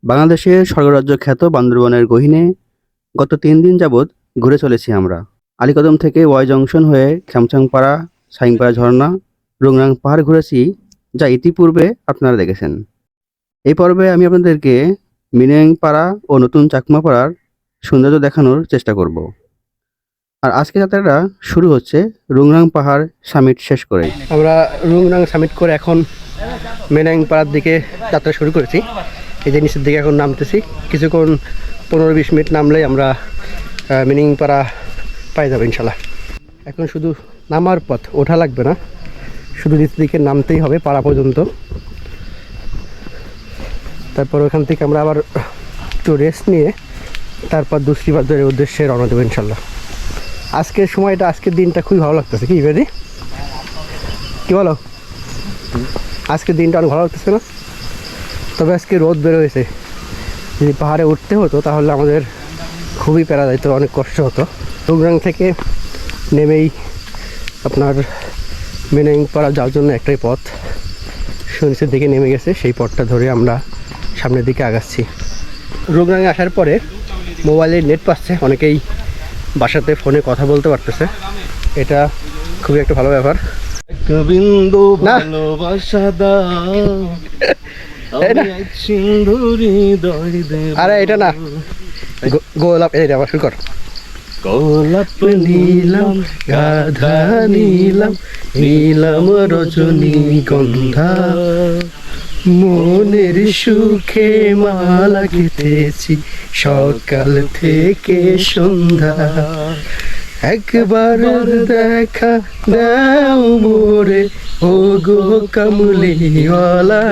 বাংলাদেশের স্বর্গরাজ্য খ্যাত বান্দরবনের গহীনে গত ৩ দিন যাবৎ ঘুরে চলেছি আমরা। আলীকদম থেকে ওয়াই জংশন হয়ে খেমচাংপাড়া, সাইংপাড়া ঝর্ণা, রুংরাং পাহাড় ঘুরেছি, যা ইতিপূর্বে আপনারা দেখেছেন। এই পর্বে আমি আপনাদেরকে মিনিংপাড়া ও নতুন চাকমাপাড়ার সৌন্দর্য দেখানোর চেষ্টা করব। আর আজকে যাত্রাটা শুরু হচ্ছে রুংরাং পাহাড় সামিট শেষ করে। আমরা রুংরাং সামিট করে এখন মিনিংপাড়ার দিকে যাত্রা শুরু করেছি। এই যে নিচের দিকে এখন নামতেছি, কিছুক্ষণ 15-20 মিনিট নামলেই আমরা মিনিংপাড়া পাই যাবো ইনশাল্লাহ। এখন শুধু নামার পথ, ওঠা লাগবে না, শুধু নিচের দিকে নামতেই হবে পাড়া পর্যন্ত। তারপর ওখান থেকে আমরা আবার একটু রেস্ট নিয়ে তারপর দুশ্রী বাজারের উদ্দেশ্যে রওনা দেবো ইনশাল্লাহ। আজকের সময়টা, আজকের দিনটা খুবই ভালো লাগতেছে। কি বেদি, কি বলো? আজকের দিনটা অনেক ভালো লাগতেছে না? তবে আজকে রোদ বের হয়েছে। যদি পাহাড়ে উঠতে হতো তাহলে আমাদের খুবই প্যারা যাইতো, অনেক কষ্ট হতো। রুংরাং থেকে নেমেই আপনার মিনিংপাড়া যাওয়ার জন্য একটাই পথ, নিচের দিকে নেমে গেছে, সেই পথটা ধরে আমরা সামনের দিকে আগাচ্ছি। রুংরাঙে আসার পরে মোবাইলে নেট পাচ্ছে, অনেকেই বাসাতে ফোনে কথা বলতে পারতেছে, এটা খুবই একটা ভালো ব্যাপার। আরে এটা না, গোলাপ, এটা আবার শুরু কর। গোলাপ নীলাম, গাধা নীলাম, নীলাম রজনীগন্ধা, মনের সুখে মালা গেঁথেছি সকাল থেকে সন্ধ্যা, একবার দেখা দাও মোরে ও গো কামলিওয়ালা,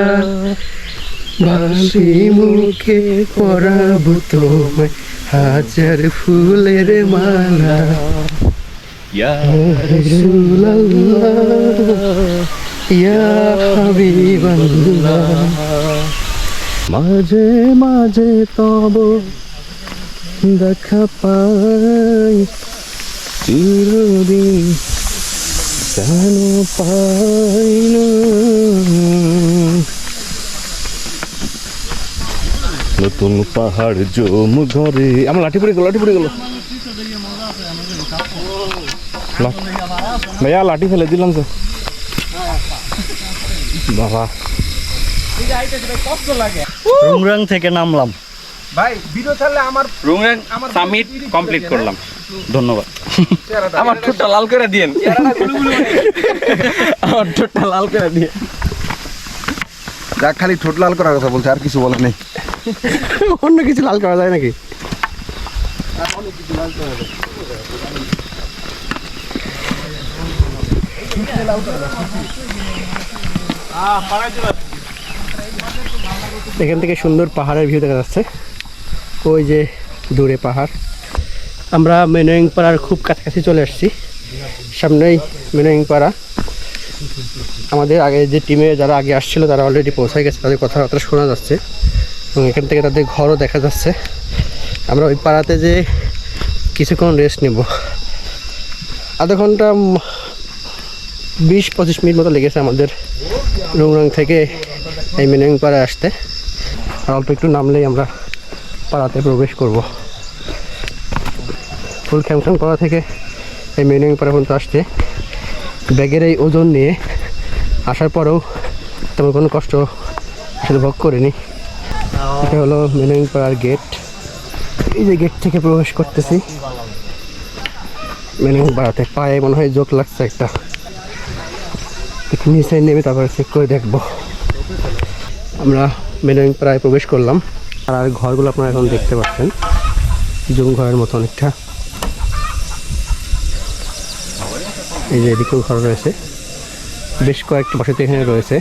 বাঁশি মুখে পরাবো তোমায় হাজার ফুলের মালা, ইয়া রাসূলুল্লাহ ইয়া হাবিবাল্লাহ, মাঝে মাঝে তব দেখা পাই, চিরদিন কেন পাই না। নতুন পাহাড় জম ঘরে, আমার লাঠি পড়ে গেল, লাঠি পড়ে গেল ভাইয়া, লাঠি ফেলে দিলাম তো বাবা। রুংরাং থেকে নামলাম ভাই, ভিডিও ছাড়লে আমার রুংরাং সামিট কমপ্লিট করলাম, ধন্যবাদ। আমার ঠোঁটটা লাল করে দিয়েন, আমার ঠোঁটটা লাল করে দিয়ে, যা খালি ঠোঁট লাল করার কথা বলছে, আর কিছু বলে নেই। অন্য কিছু লাল করা যায় নাকি? এখান থেকে সুন্দর পাহাড়ের ভিউ দেখা যাচ্ছে, ওই যে দূরে পাহাড়। আমরা মিনিংপাড়ার খুব কাছাকাছি চলে আসছি, সামনেই মিনিংপাড়া। আমাদের আগে যে টিমে যারা আগে আসছিল তারা অলরেডি পৌঁছায় গেছে, তাদের কথাবার্তা শোনা যাচ্ছে এবং এখান থেকে তাদের ঘরও দেখা যাচ্ছে। আমরা ওই পাড়াতে যে কিছুক্ষণ রেস্ট নেব, আধা ঘন্টা 20-25 মিনিট মতো লেগেছে আমাদের রুংরাং থেকে এই মিনিংপাড়ায় আসতে। আর অল্প একটু নামলেই আমরা পাড়াতে প্রবেশ করব। ফুল খেমখাং পাড়া থেকে এই মিনিংপাড়া পর্যন্ত আসতে ব্যাগের এই ওজন নিয়ে আসার পরেও তেমন কোনো কষ্ট আসলে ভোগ করিনি। এটা হলো মিনিংপাড়ার গেট, এই যে গেট থেকে প্রবেশ করতেছি মিনিংপাড়াতে। পায়ে মনে হয় জোক লাগছে একটা, নিচে নেমে তারপরে চেক করে দেখবো। আমরা মিনিংপাড়ায় প্রবেশ করলাম। আর ঘরগুলো আপনারা এখন দেখতে পাচ্ছেন, জুম ঘরের মতো অনেকটা। এই যে এদিকেও ঘর রয়েছে, বেশ কয়েকটা বসতি এখানে রয়েছে।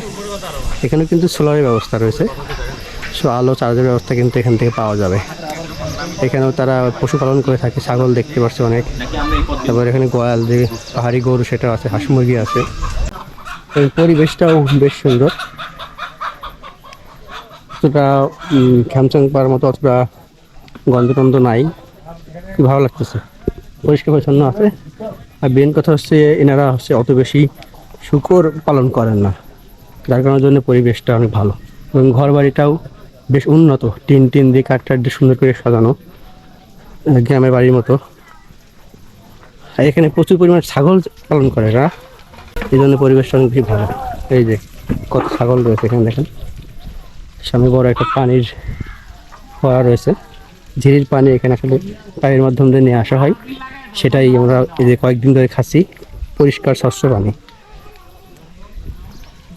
এখানে কিন্তু সোলারের ব্যবস্থা রয়েছে, সো আলো চার্জের ব্যবস্থা কিন্তু এখান থেকে পাওয়া যাবে। এখানেও তারা পশুপালন করে থাকে, ছাগল দেখতে পাচ্ছে অনেক, তারপর এখানে গোয়াল যে পাহাড়ি গরু সেটা আছে, হাঁস মুরগি আছে। এই পরিবেশটাও বেশ সুন্দর, অতটা খেমচাংপাড়ার মতো অতটা গন্ধ নাই, খুব ভালো লাগতেছে, পরিষ্কার পরিচ্ছন্ন আছে। আর মেন কথা হচ্ছে এনারা হচ্ছে অত বেশি শূকর পালন করেন না, যার কারণের জন্য পরিবেশটা অনেক ভালো এবং ঘর বাড়িটাও বেশ উন্নত, টিন টিন দিয়ে কাঠ দিয়ে সুন্দর করে সাজানো, গ্রামের বাড়ির মতো। আর এখানে প্রচুর পরিমাণ ছাগল পালন করে এরা, এই জন্য পরিবেশটা অনেক বেশি ভালো। এই যে কত ছাগল রয়েছে এখানে দেখেন, সামনে বড় একটা পানির ফোয়ারা রয়েছে, ঝিরির পানি এখানে আসলে পানির মাধ্যম দিয়ে নিয়ে আসা হয়, সেটাই আমরা এই যে কয়েকদিন ধরে খাচ্ছি, পরিষ্কার স্বচ্ছ পানি।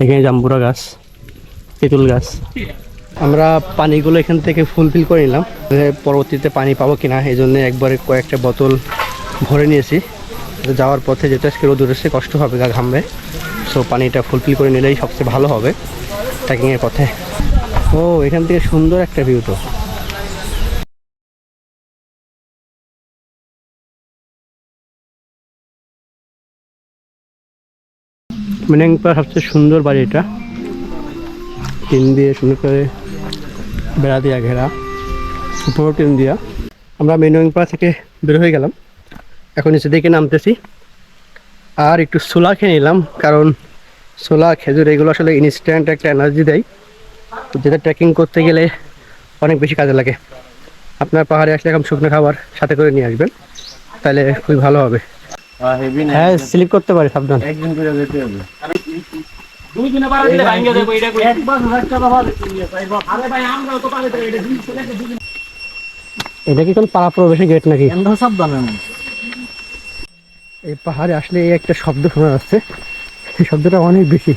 এখানে জাম্বুরা গাছ, তেঁতুল গাছ। আমরা পানিগুলো এখান থেকে ফুলফিল করে নিলাম, পরবর্তীতে পানি পাবো কিনা এই জন্য একবারে কয়েকটা বোতল ভরে নিয়েছি। যাওয়ার পথে যেটা আজকে রোদ উঠেছে কষ্ট হবে, গা ঘামবে, সো পানিটা ফুলফিল করে নিলেই সবচেয়ে ভালো হবে ট্রেকিংয়ের পথে। ও এখান থেকে সুন্দর একটা ভিউ তো। মিনাংপাড়া সবচেয়ে সুন্দর বাড়ি এটা, টিন দিয়ে সুন্দর করে বেড়া দিয়া ঘেরা, উপর টিন দিয়া। আমরা মিনাংপাড়া থেকে বের হয়ে গেলাম, এখন নিচে দিকে নামতেছি। আর একটু ছোলা খেয়ে নিলাম, কারণ ছোলা খেজুর এগুলো আসলে ইনস্ট্যান্ট একটা এনার্জি দেয়, যেটা ট্রেকিং করতে গেলে অনেক বেশি কাজে লাগে। আপনার পাহাড়ে আসলে এখন শুকনো খাবার সাথে করে নিয়ে আসবেন, তাহলে খুবই ভালো হবে। হ্যাঁ স্লিপ করতে পারে, সাবধান। এটা কি কোন পাড়া প্রবেশের গেট নাকি? এই পাহাড়ে আসলে এই একটা শব্দ শোনা যাচ্ছে, এই শব্দটা অনেক বেশি,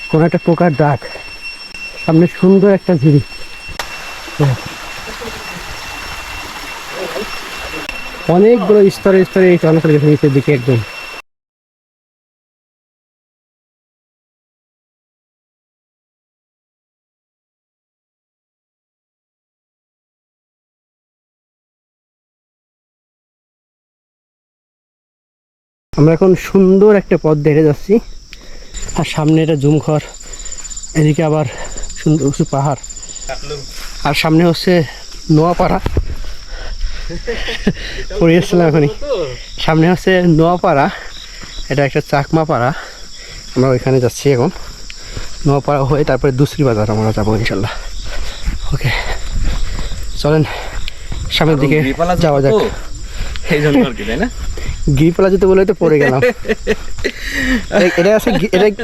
কোন একটা পোকার ডাক। সামনে সুন্দর একটা ঝিরি, অনেকগুলো স্তরে স্তরে এই চলাচল গেছে নিচের দিকে একদম। আমরা এখন সুন্দর একটা পথ দেখে যাচ্ছি, আর সামনে এটা জুমঘর, এদিকে আবার সুন্দর উঁচু পাহাড়, আর সামনে হচ্ছে নোয়াপাড়া। পড়ে এসেছিলাম এখনই, সামনে হচ্ছে নোয়াপাড়া, এটা একটা চাকমা পাড়া। আমরা ওইখানে যাচ্ছি এখন, নোয়াপাড়া হয়ে তারপরে দুসরি বাজার আমরা যাবো ইনশাল্লাহ। ওকে চলেন সামনের দিকে যাওয়া যাক। এই জন্য আর কি, তাই না? গিরিপালা যেতে বলে তো পড়ে গেলাম। এটা আছে,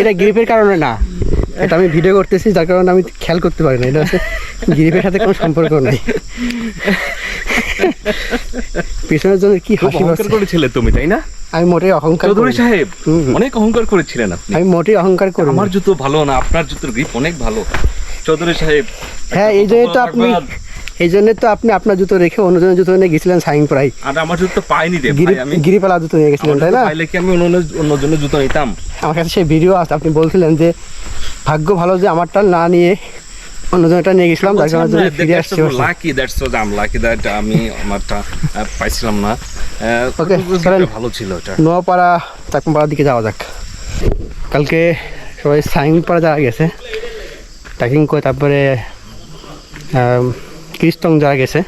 এটা গ্রিপের কারণে না, এটা আমি ভিডিও করতেছি যার কারণে আমি খেয়াল করতে পারি না, এটা হচ্ছে গ্রিপের সাথে কোনো সম্পর্ক নেই। পিছনের জন্য কি হাসি অহংকার করেছিলে তুমি, তাই না? আমি মোটেই অহংকার চৌধুরী সাহেব অনেক অহংকার করেছিলেন আপনি। আমি মোটেই অহংকার করি। আমার জুতো ভালো না, আপনার জুতোর গ্রিপ অনেক ভালো চৌধুরী সাহেব। হ্যাঁ এই জন্য তো আপনি আপনার জুতো রেখে অন্যজনের জুতো নিয়ে গেছিলেন সাইংপাড়ায়। আর আমার জুতো পাইনি রে ভাই, আমি গিরিপালা জুতো নিয়ে গেছিলেন, তাই না? পাইলে কি আমি অন্যজনের জুতো নিতাম? আমার কাছে সেই ভিডিও আছে, আপনি বলছিলেন যে ভাগ্য ভালো যে আমারটা না নিয়ে অন্যজনটা নিয়ে গেছিলাম, যার কারণে ফিরে আসছি। Lucky that's so I am lucky that আমি আমারটা পাইছিলাম না। ওকে ভালো ছিল এটা। নোয়াপাড়া চাকমাপাড়ার দিকে যাওয়া যাক। কালকে সবাই সাইংপাড়া যাওয়া গেছে ট্রেকিং করে, তারপরে কৃষ্টং যাওয়া গেছে,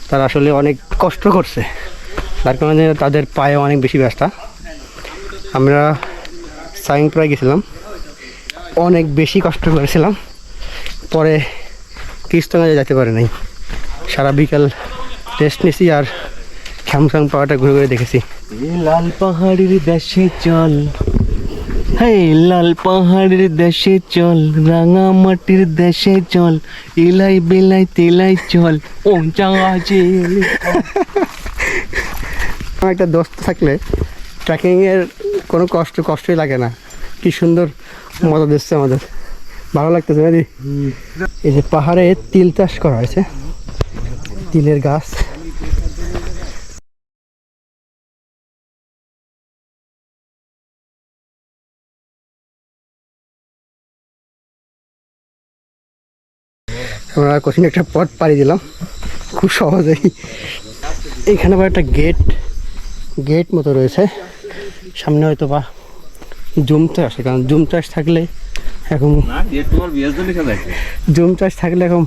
তারা আসলে অনেক কষ্ট করছে, তার কারণে তাদের পায়ে অনেক বেশি ব্যস্তা। আমরা সাইংপাড়ায় গেছিলাম, অনেক বেশি কষ্ট করেছিলাম, পরে কৃষ্টঙ্গে যেতে পারে নাই। সারা বিকাল রেস্ট নিয়েছি আর খ্যামসাং পাহাড়টা ঘুরে ঘুরে দেখেছি। লাল পাহাড়ের দেশে চল, হেই লাল পাহাড়ের দেশে চল, রাঙা মাটির দেশে চল, ইলাই বেলাই তেলাই চল, ও জাহাজে। আমার একটা দোস্ত থাকলে ট্রেকিংয়ের কোনো কষ্টই লাগে না। কি সুন্দর মজা দিচ্ছে আমাদের, ভালো লাগতেছে নাকি? এই যে পাহাড়ে তিল চাষ করা হয়েছে, তিলের গাছ। আমরা কঠিন একটা পথ পাড়ি দিলাম খুব সহজেই। এইখানে আবার একটা গেট মতো রয়েছে, সামনে হয়তো বা জুম চাষ, কারণ জুম চাষ থাকলে এখন এখন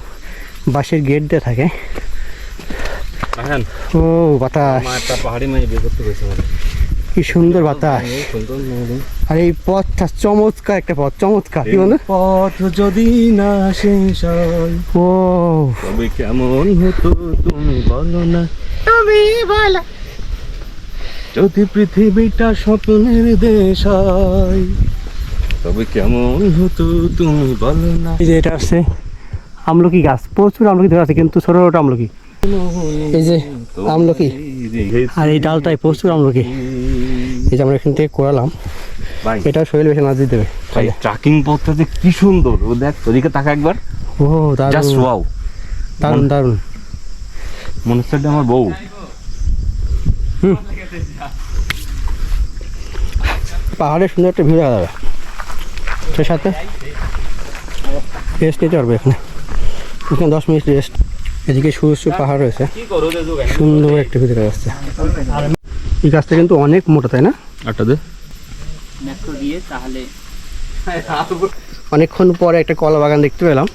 বাঁশের গেট দিয়ে থাকে। ও বাতাস, পাহাড়ি মাঝে বের করতে গেছে কি সুন্দর বাতাস, আর এই পথটা চমৎকার একটা পথ, চমৎকার কি বন্ধু? পথ যদি না শেষ হয় ও তবে কেমন হতো তুমি বলো না, তুমি বলো। যদি পৃথিবীটা স্বপ্নের দেশ হয় তবে কেমন হতো তুমি বলো না। এই যে এটা আছে আমলকি গাছ, প্রচুর আমলকি ধরে আছে, কিন্তু ছোট ছোট আমলকি। এই যে আমলকি, আর এই ডালটায় প্রচুর আমলকি। এই যে আমরা এখান থেকে কোড়ালাম, ভাই এটা শরীরে বেশি নাচ দেবে। ভাই ট্রাকিং পথটা যে কি সুন্দর, ও দেখ তোদিকে তাকা একবার, ও জাস্ট দারুণ ওয়াও। দারুণ দারুণ। মনে হচ্ছে এটা আমার বউ। পাহাড়ের সুন্দর একটা ভিউ দেখা যাবে, সেই সাথে রেস্ট নিতে পারবে এখানে। এখানে 10 মিনিট রেস্ট। এদিকে সুউচ্চ পাহাড় রয়েছে, সুন্দর একটা ভিউ দেখা যাচ্ছে। এই গাছটা কিন্তু অনেক মোটা, তাই না? আটটা দে। অনেকক্ষণ পরে একটা কলা বাগান দেখতে পেলাম,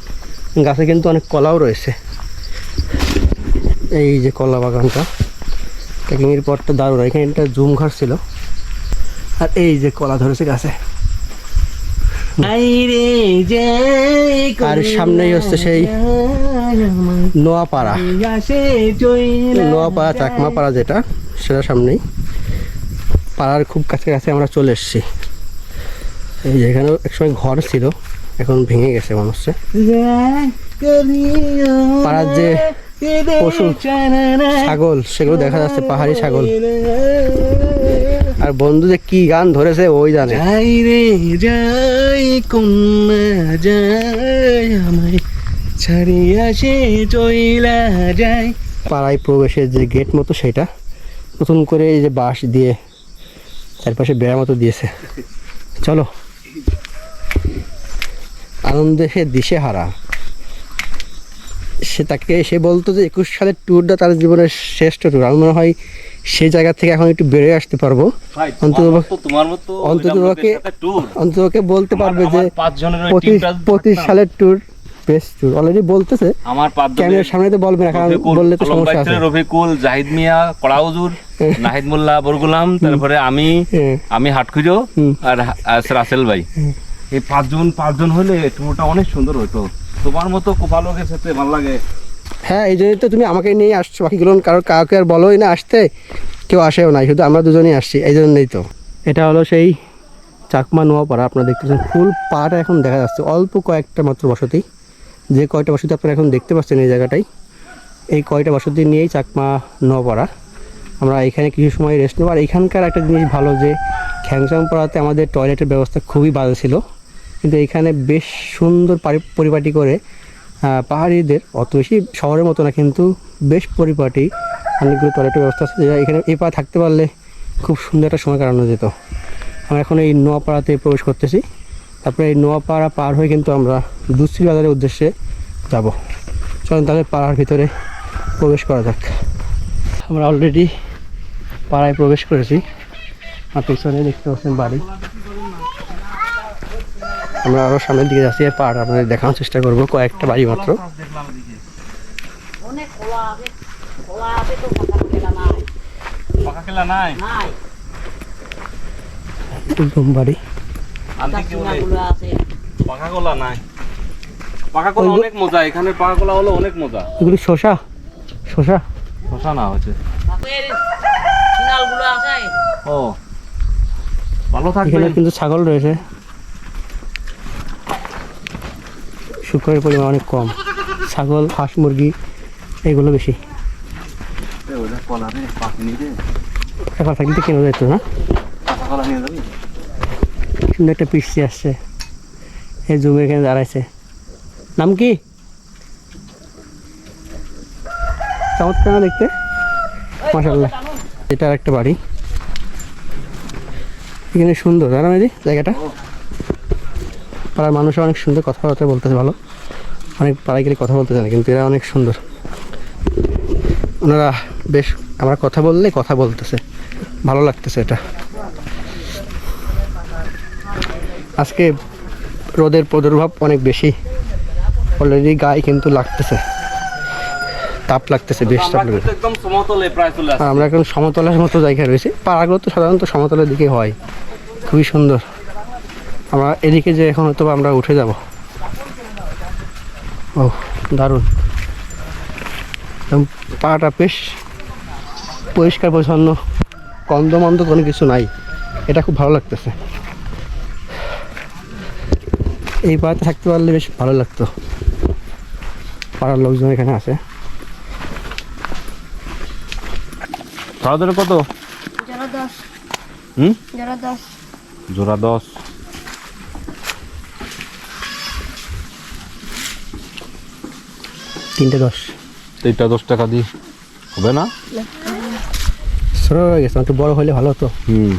গাছে কিন্তু অনেক কলাও রয়েছে। এই যে কলা বাগানটা, ট্রেকিংয়ের পরটা দারুণ। এখানে একটা জুম ঘর ছিল, আর এই যে কলা ধরেছে গাছে। আর সামনেই হচ্ছে সেই নোয়াপাড়া, নোয়াপাড়া চাকমা পাড়া যেটা, সেটা সামনেই। পাড়ার খুব কাছাকাছি আমরা চলে এসেছি। এই যে এখানেও একসময় ঘর ছিল, এখন ভেঙে গেছে মনে হচ্ছে। পাড়ার যে পশু ছাগল, সেগুলো দেখা যাচ্ছে, পাহাড়ি ছাগল। আর বন্ধু যে কি গান ধরেছে ওই জানে। যাই রে যাই কন্যা যাই, আমায় ছাড়িয়া সে চইলা যায়। পাড়ায় প্রবেশের যে গেট মতো, সেটা নতুন করে এই যে বাঁশ দিয়ে চারপাশে বেড়ার মতো দিয়েছে। চলো, আনন্দে সে দিশেহারা। সে বলতো যে 21 সালের ট্যুরটা তার জীবনের শ্রেষ্ঠ ট্যুর। আমার মনে হয় সেই জায়গা থেকে এখন একটু বেড়ে আসতে পারবো। অন্ততপক্ষে বলতে পারবে যে 25 সালের ট্যুর বেস্ট ট্যুর। অলরেডি বলতেছে, আমার ক্যামেরার সামনে তো বলবে না, কারণ বললে তো সমস্যা আছে। রফিকুল, জাহিদ মিয়া, কড়াউজুর, নাহিদ মোল্লা, বরগুলাম, তারপরে আমি হাটখুজো, আর রাসেল ভাই। এই পাঁচজন হলে ট্যুরটা অনেক সুন্দর হতো। তোমার মতো ভালো লোকের সাথে ভালো লাগে। হ্যাঁ, এই জন্যই তো তুমি আমাকে নিয়ে আসছো, বাকিগুলো কাউকে আর বলোই না আসতে, কেউ আসেও নাই, শুধু আমরা দুজনেই আসছি, এই জন্যই তো। এটা হলো সেই চাকমা নোয়াপাড়া। আপনারা দেখতেছেন ফুল পাড়াটা এখন দেখা যাচ্ছে, অল্প কয়েকটা মাত্র বসতি। যে কয়টা বসতি আপনারা এখন দেখতে পাচ্ছেন এই জায়গাটাই, এই কয়টা বসতি নিয়েই চাকমা নোয়াপাড়া। আমরা এখানে কিছু সময় রেস্ট নেব। আর এখানকার একটা জিনিস ভালো যে খ্যাংচাং পাড়াতে আমাদের টয়লেটের ব্যবস্থা খুবই বাজে ছিল, কিন্তু এখানে বেশ সুন্দর পরিপাটি করে পাহাড়িদের, অত বেশি শহরের মতো না, কিন্তু বেশ পরিপাটি অনেকগুলো টয়লেটের ব্যবস্থা আছে, যেটা এখানে এই পাড়া থাকতে পারলে খুব সুন্দর একটা সময় কাটানো যেত। আমরা এখন এই নোয়াপাড়াতে প্রবেশ করতেছি। তারপরে এই নোয়াপাড়া পার হয়ে কিন্তু আমরা দুশ্রী বাজারের উদ্দেশ্যে যাব। চলুন তাহলে পাড়ার ভিতরে প্রবেশ করা যাক। আমরা অলরেডি পাড়ায় প্রবেশ করেছি, আর পেছনে দেখতে পাচ্ছেন বাড়ি। আমরা আরও সামনের দিকে যাচ্ছি, পাড় আপনাদের দেখানোর চেষ্টা করবো, কয়েকটা বাড়ি মাত্র। বাড়ি অনেক মজা, এখানে পাকা কলা হলো অনেক মজা। এগুলি শসা না হচ্ছে ও ভালো থাকবে। এখানে কিন্তু ছাগল রয়েছে, শুকরের পরিমাণ অনেক কম, ছাগল, হাঁস, মুরগি এগুলো বেশি। টাকা থাকলে কেনা যেত না। সুন্দর একটা পিসি আসছে, এই জমির এখানে দাঁড়াইছে। নাম কি? চমৎকার না দেখতে, মাশাআল্লাহ। এটা একটা বাড়ি, এখানে সুন্দর জানো এই জায়গাটা। পাড়ার মানুষ অনেক সুন্দর কথাবার্তা বলতেছে, ভালো। অনেক পাড়ায় গেলে কথা বলতে জানে, কিন্তু এরা অনেক সুন্দর। ওনারা বেশ, আমরা কথা বললে কথা বলতেছে, ভালো লাগতেছে এটা। আজকে রোদের প্রাদুর্ভাব অনেক বেশি, অলরেডি গায়ে কিন্তু লাগতেছে। তাপ লাগতেছে, বেশ তাপ লাগতেছে। একদম সমতলে প্রায় চলে আর আমরা এখন সমতলের মতো জায়গায় রয়েছি। পাহাড়গুলো তো সাধারণত সমতলের দিকে হয়, খুবই সুন্দর। আমরা এদিকে যে এখন হয়তো আমরা উঠে যাব। ও দারুণ, একদম পাহাড়টা বেশ পরিষ্কার পরিচ্ছন্ন, কন্দমন্দ কোনো কিছু নাই, এটা খুব ভালো লাগতেছে। এই পাহাড়তে থাকতে পারলে বেশ ভালো লাগতো। পাড়ার লোকজন এখানে আছে। খাওয়া কত? জোড়া 10। হুম, জোড়া 10। জোড়া 10। তিনটে 10। এইটা 10 টাকা দিই হবে না? ছোটো হয়ে গেছে, একটু বড় হলে ভালো হতো, হুম,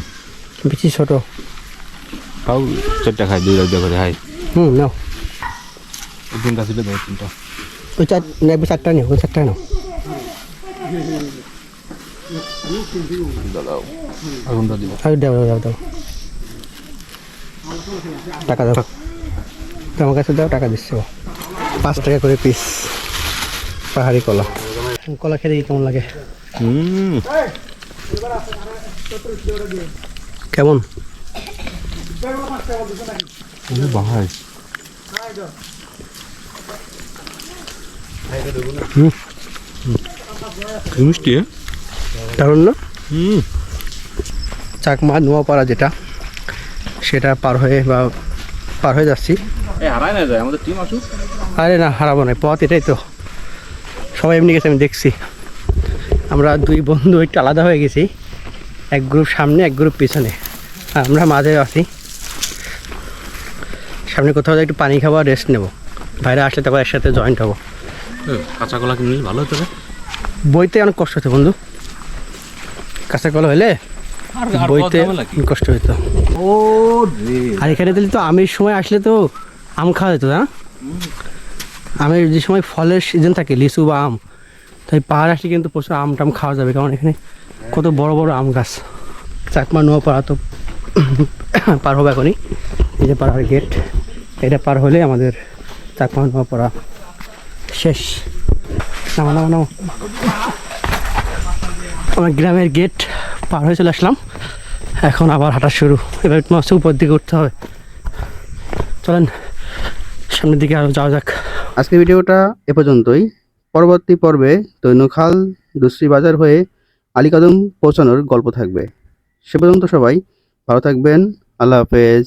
বেশি ছোটো। খাও 4 টাকা, 2 টাকা করে হাই। নাও। এই 3টা ছিল, 3টা। ওই নেবে 4টা নিও, ওই 4টা নাও। দাও আগুনটা দিবা। আর দাও টাকা দাও, আমার কাছে দাও, টাকা দিচ্ছি। 5 টাকা করে পিস পাহাড়ি কলা। কলা খেতে কেমন লাগে? হুম, কেমন? ভাই মিষ্টি। দারুণ না? হুম, চাকমা নোয়াপাড়া যেটা, সেটা পার হয়ে যাচ্ছি। এই হারাই না যায়, আমাদের টিম আসুক। আরে না, হারাবো না, পথ এটাই তো। সবাই এমনি গেছে, আমি দেখছি। আমরা 2 বন্ধু একটু আলাদা হয়ে গেছি, এক গ্রুপ সামনে, এক গ্রুপ পিছনে, আর আমরা মাঝে আছি। সামনে কোথাও একটু পানি খাবো আর রেস্ট নেবো, বাইরে আসলে তারপর একসাথে জয়েন্ট হবো। কাঁচা কলা কিনলে ভালো হতো রে। বইতে অনেক কষ্ট হতো বন্ধু, কাঁচা কলা হলে বইতে কষ্ট হতো। ও রে, আর এখানে দিলে তো আমের সময় আসলে তো আম খাওয়া যেত না। আমের যে সময় ফলের সিজন থাকে, লিচু বা আম, তাই পাহাড় আসলে কিন্তু প্রচুর আম টাম খাওয়া যাবে, কারণ এখানে কত বড় বড় আম গাছ। চাকমা নোয়াপাড়া তো পার হবে এখনই। এই যে পাহাড়ের গেট, এটা পার হলে আমাদের চাকমা নোয়াপাড়া শেষ। নামো নামো নামো। আমার গ্রামের গেট পার হয়ে চলে আসলাম, এখন আবার হাঁটা শুরু। এবার তোমার উপর দিকে উঠতে হবে, চলেন সামনের দিকে আরও যাওয়া যাক। আজকের ভিডিওটা এ পর্যন্তই। পরবর্তী পর্বে তৈনখাল দুশ্রী বাজার হয়ে আলীকদম পৌঁছানোর গল্প থাকবে। সে পর্যন্ত সবাই ভালো থাকবেন। আল্লাহ হাফেজ।